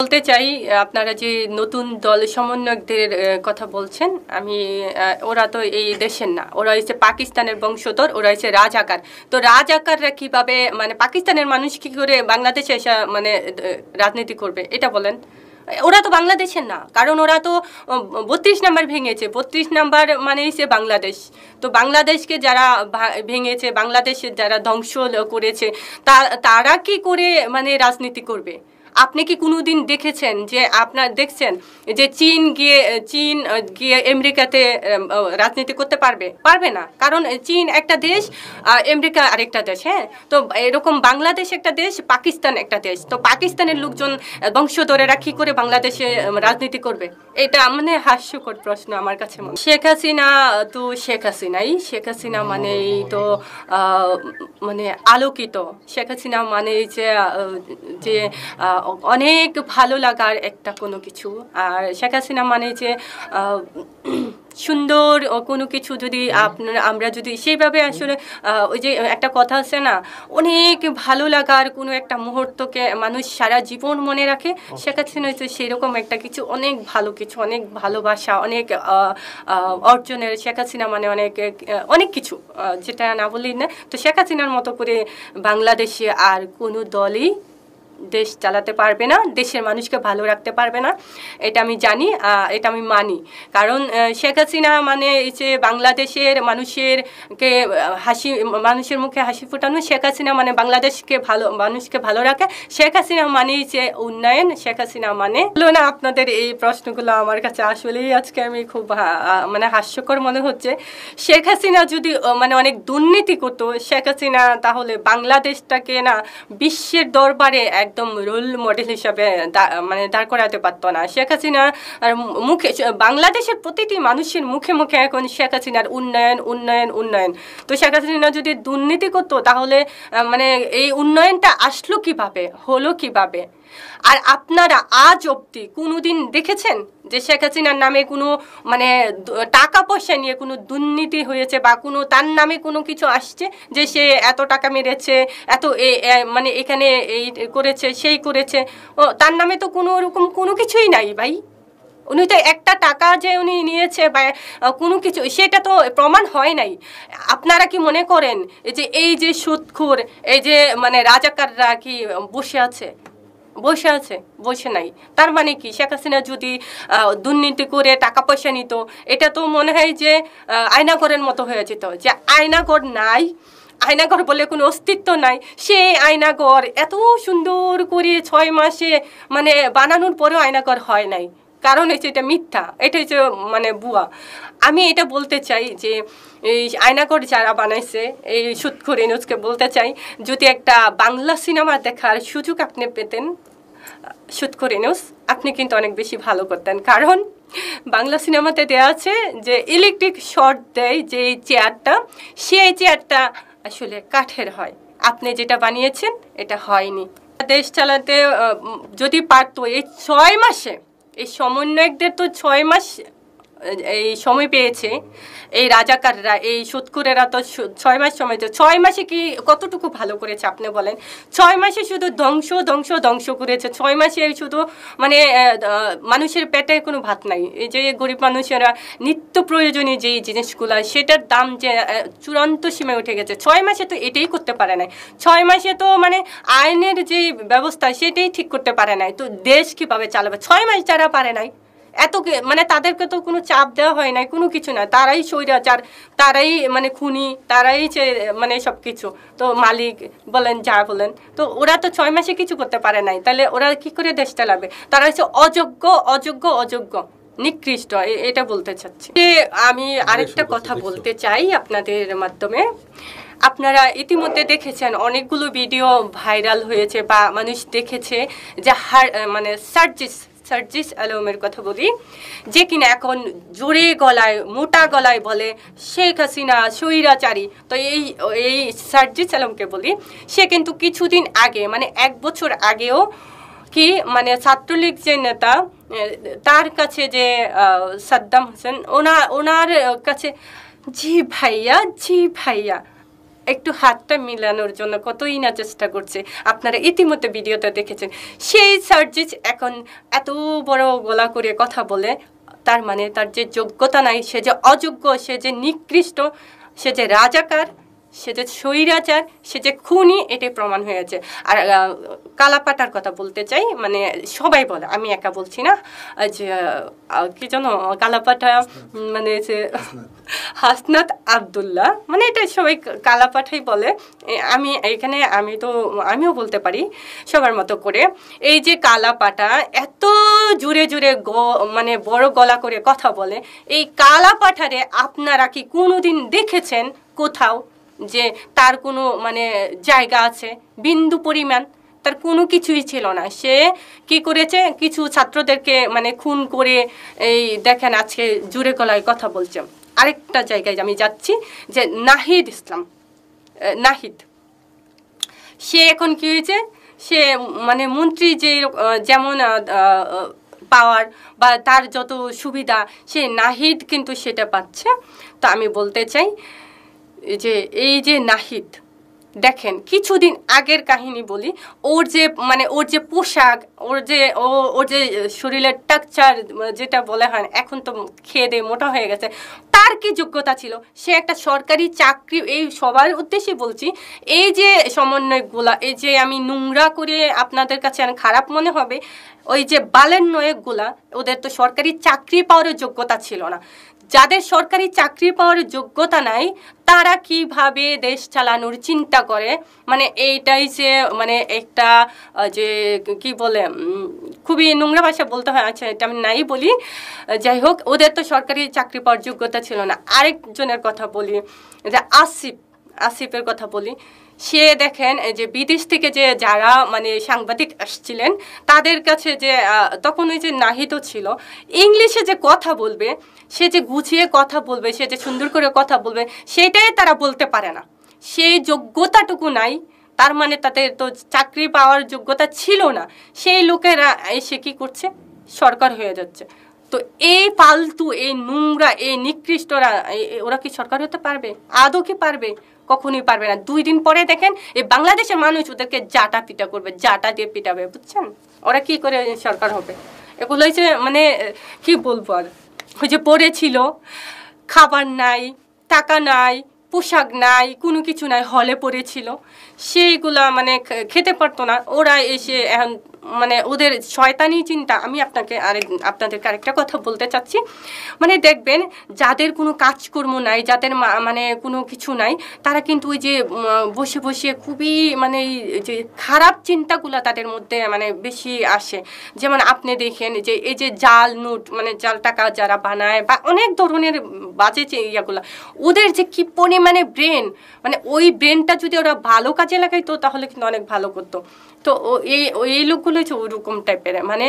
বলতে চাই আপনারা যে নতুন দল সমন্বয়কদের কথা বলছেন, আমি ওরা তো এই দেশের না, ওরা হচ্ছে পাকিস্তানের বংশধর, ওরা হচ্ছে রাজাকার। তো রাজাকাররা কিভাবে মানে পাকিস্তানের মানুষ কি করে বাংলাদেশে এসে মানে রাজনীতি করবে এটা বলেন? ওরা তো বাংলাদেশের না, কারণ ওরা তো 32 নাম্বার ভেঙেছে। 32 নাম্বার মানে হচ্ছে বাংলাদেশ। তো বাংলাদেশকে যারা ভেঙেছে, বাংলাদেশের যারা ধ্বংস করেছে, তারা কি করে মানে রাজনীতি করবে? আপনি কি কোনোদিন দেখেছেন যে আপনার দেখছেন যে চীন গিয়ে আমেরিকাতে রাজনীতি করতে পারবে না? কারণ চীন একটা দেশ, আমেরিকা আরেকটা দেশ। হ্যাঁ, তো এরকম বাংলাদেশ একটা দেশ, পাকিস্তান একটা দেশ। তো পাকিস্তানের লোকজন বংশধরেরা কি করে বাংলাদেশে রাজনীতি করবে? এটা মানে হাস্যকর প্রশ্ন আমার কাছে। শেখ হাসিনা তো শেখ হাসিনা মানেই তো মানে আলোকিত। শেখ হাসিনা মানে যে অনেক ভালো লাগার একটা কোনো কিছু। আর শেখ হাসিনা মানে যে সুন্দর কোনো কিছু যদি আমরা যদি সেইভাবে আসলে ওই যে একটা কথা আছে না, অনেক ভালো লাগার কোনো একটা মুহূর্তকে মানুষ সারা জীবন মনে রাখে। শেখ হাসিনা হচ্ছে সেরকম একটা কিছু, অনেক ভালো কিছু, অনেক ভালোবাসা, অনেক অর্জনের। শেখ হাসিনা মানে অনেক কিছু, যেটা না বলি না। তো শেখ হাসিনার মতো করে বাংলাদেশে আর কোনো দলই দেশ চালাতে পারবে না, দেশের মানুষকে ভালো রাখতে পারবে না। এটা আমি জানি, এটা আমি মানি। কারণ শেখ হাসিনা মানে যে বাংলাদেশের মানুষের মুখে হাসি ফোটানো। শেখ হাসিনা মানে মানুষকে ভালো রাখে। শেখ হাসিনা মানে যে উন্নয়ন। শেখ হাসিনা মানে না। আপনাদের এই প্রশ্নগুলো আমার কাছে আসলেই আজকে আমি খুব মানে হাস্যকর মনে হচ্ছে। শেখ হাসিনা যদি মানে অনেক দুর্নীতি করতো, শেখ হাসিনা তাহলে বাংলাদেশটাকে না বিশ্বের দরবারে একদম রোল মডেল হিসাবে মানে দাঁড় করাতে পারতো না। শেখ হাসিনা মুখে, বাংলাদেশের প্রতিটি মানুষের মুখে মুখে এখন শেখ হাসিনার উন্নয়ন উন্নয়ন উন্নয়ন। তো শেখ হাসিনা যদি দুর্নীতি করতো তাহলে মানে এই উন্নয়নটা আসলো কিভাবে, হলো কিভাবে? আর আপনারা আজ অবধি কোনোদিন দেখেছেন যে শেখ হাসিনার নামে কোনো মানে টাকা পয়সা নিয়ে কোনো দুর্নীতি হয়েছে বা কোনো তার নামে কোনো কিছু আসছে যে সে এত টাকা মেরেছে, এত মানে এখানে এই করেছে সেই করেছে? ও তার নামে তো কোনো ওরকম কোনো কিছুই নাই ভাই। উনি তো একটা টাকা যে উনি নিয়েছে বা কোনো কিছু, সেটা তো প্রমাণ হয় নাই। আপনারা কি মনে করেন এই যে সুদখোর, এই যে মানে রাজাকাররা কি বসে আছে? বসে নাই। তার মানে কি শেখ হাসিনা যদি দুর্নীতি করে টাকা পয়সা নিত, এটা তো মনে হয় যে আয়নাঘরের মতো হয়ে যেত। যে আয়নাঘর নাই, আয়নাঘর বলে কোনো অস্তিত্ব নাই। সেই আয়নাঘর এত সুন্দর করে 6 মাসে মানে বানানোর পরেও আয়নাঘর হয় নাই। কারণ হচ্ছে এটা মিথ্যা, এটা হচ্ছে মানে ভুয়া। আমি এটা বলতে চাই যে এই আয়নাঘর যারা বানাইছে, এই সুদখোর ইউনূসকে বলতে চাই, যদি একটা বাংলা সিনেমা দেখার সুযোগ আপনি পেতেন সুদখোর ইউনূস, আপনি কিন্তু অনেক বেশি ভালো করতেন। কারণ বাংলা সিনেমাতে দেওয়া আছে যে ইলেকট্রিক শর্ট দেয় যে চেয়ারটা, সেই চেয়ারটা আসলে কাঠের হয়। আপনি যেটা বানিয়েছেন এটা হয়নি। দেশ চালাতে যদি পারতো এই 6 মাসে, এই সমন্বয়কদের তো 6 মাস এই সময় পেয়েছে, এই রাজাকাররা, এই সুদখোরেরা তো 6 মাস সময়। তো 6 মাসে কি কতটুকু ভালো করেছে আপনি বলেন? 6 মাসে শুধু ধ্বংস করেছে। 6 মাসে শুধু মানে মানুষের পেটে কোনো ভাত নাই। এই যে গরিব মানুষেরা নিত্য প্রয়োজনীয় যেই জিনিসগুলো, সেটার দাম যে চূড়ান্ত সীমায় উঠে গেছে। 6 মাসে তো এটাই করতে পারে নাই। 6 মাসে তো মানে আইনের যে ব্যবস্থা সেটাই ঠিক করতে পারে নাই। তো দেশ কীভাবে চালাবে? 6 মাস যারা পারে নাই, মানে তাদেরকে তো কোনো চাপ দেওয়া হয় নাই, কোনো কিছু না। তারাই স্বৈরাচার, তারাই মানে খুনি, তারাই মানে সব কিছু। তো মালিক বলেন যা বলেন, তো ওরা তো 6 মাসে কিছু করতে পারে নাই। তাহলে ওরা কি করে দেশ চালাবে? তারা হচ্ছে অযোগ্য নিকৃষ্ট। এটা বলতে চাচ্ছি। আমি আরেকটা কথা বলতে চাই আপনাদের মাধ্যমে। আপনারা ইতিমধ্যে দেখেছেন অনেকগুলো ভিডিও ভাইরাল হয়েছে বা মানুষ দেখেছে যে মানে সার্জিস আলমের কথা বলি, যে কিনা এখন জোরে গলায় মোটা গলায় বলে শেখ হাসিনা স্বৈরাচারী। তো এই সার্জিস আলমকে বলি, সে কিন্তু কিছুদিন আগে মানে 1 বছর আগেও কি মানে ছাত্রলীগ যে নেতা, তার কাছে যে সাদ্দাম হোসেন, ওনার কাছে জি ভাইয়া একটু হাতটা মিলানোর জন্য কতই না চেষ্টা করছে, আপনারা ইতিমধ্যে ভিডিওতে দেখেছেন। সেই সার্জিস এখন এত বড় গলা করে কথা বলে, তার মানে তার যে যোগ্যতা নাই, সে যে অযোগ্য, সে যে নিকৃষ্ট, সে যে রাজাকার, সে যে স্বৈরাচার, সে যে খুনি, এটাই প্রমাণ হয়েছে। আর কালাপাটার কথা বলতে চাই, মানে সবাই বলে, আমি একা বলছি না, যে কি জানো কালাপাটা মানে যে হাসনাত আবদুল্লাহ, মানে এটা সবাই কালাপাঠাই বলে। আমি এখানে আমিও বলতে পারি সবার মতো করে। এই যে কালাপাটা এত জুড়ে জুড়ে মানে বড় গলা করে কথা বলে, এই কালাপাঠারে আপনারা কি কোনোদিন দেখেছেন কোথাও যে তার কোনো মানে জায়গা আছে? বিন্দু পরিমাণ তার কোনো কিছুই ছিল না। সে কি করেছে, কিছু ছাত্রদেরকে মানে খুন করে, এই দেখেন আজকে জুড়ে গলায় কথা বলছে। আরেকটা জায়গায় আমি যাচ্ছি, যে নাহিদ ইসলাম, নাহিদ, সে এখন কি হয়েছে, সে মানে মন্ত্রী যে যেমন পাওয়ার বা তার যত সুবিধা, সে নাহিদ কিন্তু সেটা পাচ্ছে। তো আমি বলতে চাই যে এই যে নাহিদ, দেখেন কিছুদিন আগের কাহিনী বলি, ওর যে পোশাক, ওর যে শরীরের টাকচার যেটা বলে হয়, এখন তো খেয়ে দিয়ে মোটা হয়ে গেছে, তার কি যোগ্যতা ছিল? সে একটা সরকারি চাকরি, এই সবার উদ্দেশ্যে বলছি, এই যে সমন্বয়কগুলা, এই যে আমি নোংরা করে আপনাদের কাছে খারাপ মনে হবে, ওই যে বালের নয়কগুলা, ওদের তো সরকারি চাকরি পাওয়ার যোগ্যতা ছিল না। যাদের সরকারি চাকরি পাওয়ার যোগ্যতা নাই, তারা কিভাবে দেশ চালানোর চিন্তা করে, মানে এইটাই যে মানে একটা যে কি বলে, খুবই নোংরা ভাষা বলতে হয়, আচ্ছা এটা আমি নাই বলি। যাই হোক, ওদের তো সরকারি চাকরি পাওয়ার যোগ্যতা ছিল না। আরেকজনের কথা বলি, যে আসিফের কথা বলি। সে দেখেন যে বিদেশ থেকে যে যারা মানে সাংবাদিক আসছিলেন, তাদের কাছে যে তখন ওই যে নাহিদও ছিল, ইংলিশে যে কথা বলবে, সে যে গুছিয়ে কথা বলবে, সে যে সুন্দর করে কথা বলবে, সেটাই তারা বলতে পারে না। সেই যোগ্যতাটুকু নাই, তার মানে তাদের তো চাকরি পাওয়ার যোগ্যতা ছিল না। সেই লোকেরা এসে কি করছে, সরকার হয়ে যাচ্ছে। তো এই ফালতু, এই নোংরা, এই নিকৃষ্টরা, ওরা কি সরকার হতে পারবে? আদৌ কি পারবে? কখনোই পারবে না। 2 দিন পরে দেখেন এই বাংলাদেশের মানুষ ওদেরকে জাটা পিটা করবে, জাটা দিয়ে পিটাবে, বুঝছেন? ওরা কি করে সরকার হবে? এগুলো হচ্ছে মানে কি বলবো, আর ওই যে পড়েছিল, খাবার নাই, টাকা নাই, পোশাক নাই, কোনো কিছু নাই, হলে পড়েছিল, সেইগুলা মানে খেতে পারতো না। ওরা এসে এখন মানে ওদের শয়তানি চিন্তা। আমি আপনাদেরকে আরেকটা কথা বলতে চাচ্ছি, মানে দেখবেন যাদের কোনো কাজকর্ম নাই, যাদের মানে কোনো কিছু নাই, তারা কিন্তু ওই যে বসে বসে খুবই মানে যে খারাপ চিন্তাগুলো তাদের মধ্যে মানে বেশি আসে। যেমন আপনি দেখেন যে এই যে জাল নোট, মানে জাল টাকা যারা বানায় বা অনেক ধরনের বাজে ইয়াগুলো, ওদের যে কি পরিমাণে ব্রেন, মানে ওই ব্রেনটা যদি ওরা ভালো কাজে লাগাইতো তাহলে কিন্তু অনেক ভালো করতো। তো এই লোকগুলো হচ্ছে ওইরকম টাইপের, মানে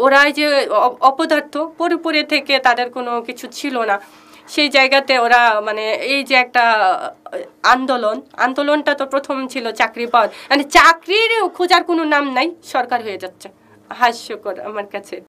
ওরা যে অপদার্থ, পরে থেকে তাদের কোনো কিছু ছিল না, সেই জায়গাতে ওরা মানে এই যে একটা আন্দোলনটা তো প্রথম ছিল চাকরি পাওয়ার, মানে চাকরির খোঁজার কোনো নাম নাই, সরকার হয়ে যাচ্ছে। হাস্যকর আমার কাছে।